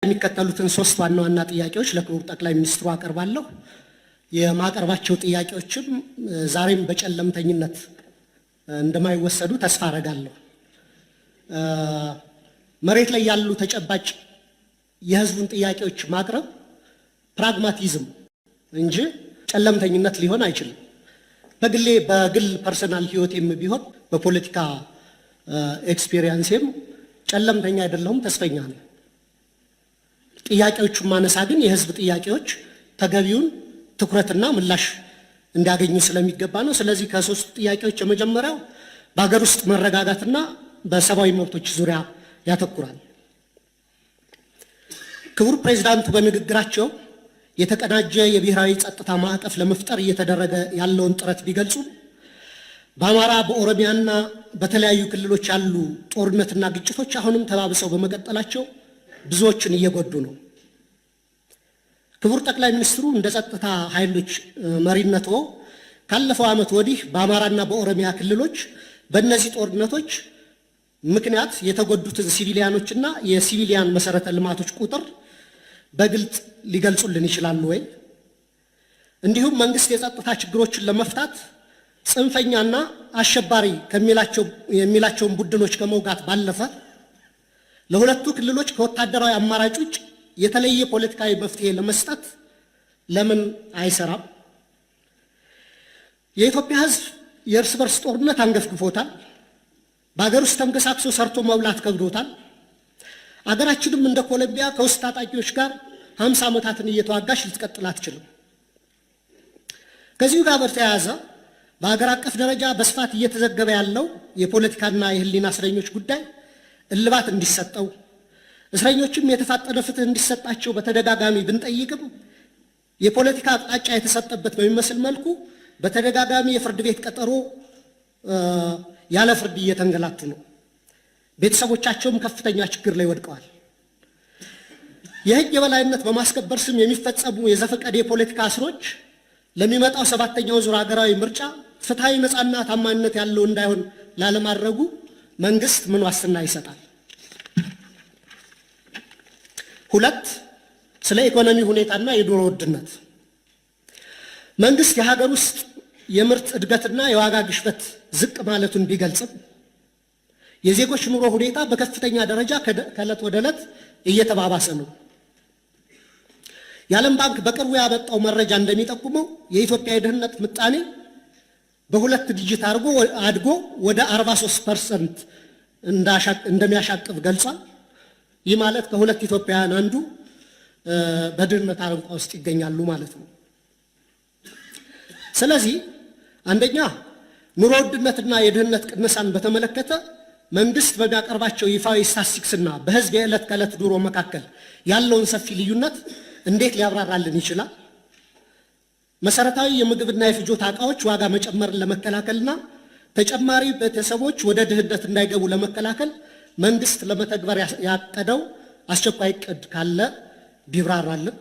የሚከተሉትን ሶስት ዋና ዋና ጥያቄዎች ለክቡር ጠቅላይ ሚኒስትሩ አቀርባለሁ። የማቀርባቸው ጥያቄዎችም ዛሬም በጨለምተኝነት እንደማይወሰዱ ተስፋ አደርጋለሁ። መሬት ላይ ያሉ ተጨባጭ የህዝቡን ጥያቄዎች ማቅረብ ፕራግማቲዝም እንጂ ጨለምተኝነት ሊሆን አይችልም። በግል ፐርሰናል ህይወቴም ቢሆን በፖለቲካ ኤክስፒሪየንስም ጨለምተኛ አይደለሁም፣ ተስፈኛ ነኝ። ጥያቄዎቹን ማነሳ ግን የህዝብ ጥያቄዎች ተገቢውን ትኩረትና ምላሽ እንዲያገኙ ስለሚገባ ነው። ስለዚህ ከሶስት ጥያቄዎች የመጀመሪያው በሀገር ውስጥ መረጋጋትና በሰብአዊ መብቶች ዙሪያ ያተኩራል። ክቡር ፕሬዝዳንቱ በንግግራቸው የተቀናጀ የብሔራዊ ጸጥታ ማዕቀፍ ለመፍጠር እየተደረገ ያለውን ጥረት ቢገልጹ በአማራ በኦሮሚያና በተለያዩ ክልሎች ያሉ ጦርነትና ግጭቶች አሁንም ተባብሰው በመቀጠላቸው ብዙዎችን እየጎዱ ነው። ክቡር ጠቅላይ ሚኒስትሩ እንደ ጸጥታ ኃይሎች መሪነቶ ካለፈው ዓመት ወዲህ በአማራና በኦሮሚያ ክልሎች በእነዚህ ጦርነቶች ምክንያት የተጎዱትን ሲቪሊያኖችና የሲቪሊያን መሰረተ ልማቶች ቁጥር በግልጽ ሊገልጹልን ይችላሉ ወይ? እንዲሁም መንግስት የጸጥታ ችግሮችን ለመፍታት ጽንፈኛና አሸባሪ የሚላቸውን ቡድኖች ከመውጋት ባለፈ ለሁለቱ ክልሎች ከወታደራዊ አማራጭ ውጭ የተለየ ፖለቲካዊ መፍትሄ ለመስጠት ለምን አይሰራም? የኢትዮጵያ ሕዝብ የእርስ በርስ ጦርነት አንገፍግፎታል። በሀገር ውስጥ ተንቀሳቅሶ ሰርቶ መብላት ከብዶታል። አገራችንም እንደ ኮሎምቢያ ከውስጥ ታጣቂዎች ጋር 50 ዓመታትን እየተዋጋች ልትቀጥል አትችልም። ከዚሁ ጋር በተያያዘ በሀገር አቀፍ ደረጃ በስፋት እየተዘገበ ያለው የፖለቲካና የህሊና እስረኞች ጉዳይ እልባት እንዲሰጠው እስረኞችም የተፋጠነ ፍትህ እንዲሰጣቸው በተደጋጋሚ ብንጠይቅም የፖለቲካ አቅጣጫ የተሰጠበት በሚመስል መልኩ በተደጋጋሚ የፍርድ ቤት ቀጠሮ ያለ ፍርድ እየተንገላቱ ነው። ቤተሰቦቻቸውም ከፍተኛ ችግር ላይ ወድቀዋል። የህግ የበላይነት በማስከበር ስም የሚፈጸሙ የዘፈቀደ የፖለቲካ እስሮች ለሚመጣው 7ኛው ዙር ሀገራዊ ምርጫ ፍትሃዊ ነፃና ታማኝነት ያለው እንዳይሆን ላለማድረጉ መንግስት ምን ዋስትና ይሰጣል? ሁለት፣ ስለ ኢኮኖሚ ሁኔታና የኑሮ ውድነት መንግስት የሀገር ውስጥ የምርት እድገትና የዋጋ ግሽበት ዝቅ ማለቱን ቢገልጽም የዜጎች ኑሮ ሁኔታ በከፍተኛ ደረጃ ከዕለት ወደ ዕለት እየተባባሰ ነው። የዓለም ባንክ በቅርቡ ያወጣው መረጃ እንደሚጠቁመው የኢትዮጵያ የድህነት ምጣኔ በሁለት ዲጂት አድጎ ወደ 43% እንደሚያሻቅብ ገልጿል። ይህ ማለት ከሁለት ኢትዮጵያውያን አንዱ በድህነት አረንቋ ውስጥ ይገኛሉ ማለት ነው። ስለዚህ አንደኛ ኑሮ ውድነትና የድህነት ቅነሳን በተመለከተ መንግስት በሚያቀርባቸው ይፋዊ ስታቲስቲክስና በህዝብ የዕለት ከዕለት ኑሮ መካከል ያለውን ሰፊ ልዩነት እንዴት ሊያብራራልን ይችላል? መሰረታዊ የምግብና የፍጆታ ዕቃዎች ዋጋ መጨመርን ለመከላከልና ተጨማሪ ቤተሰቦች ወደ ድህነት እንዳይገቡ ለመከላከል መንግስት ለመተግበር ያቀደው አስቸኳይ ዕቅድ ካለ ቢብራራልን።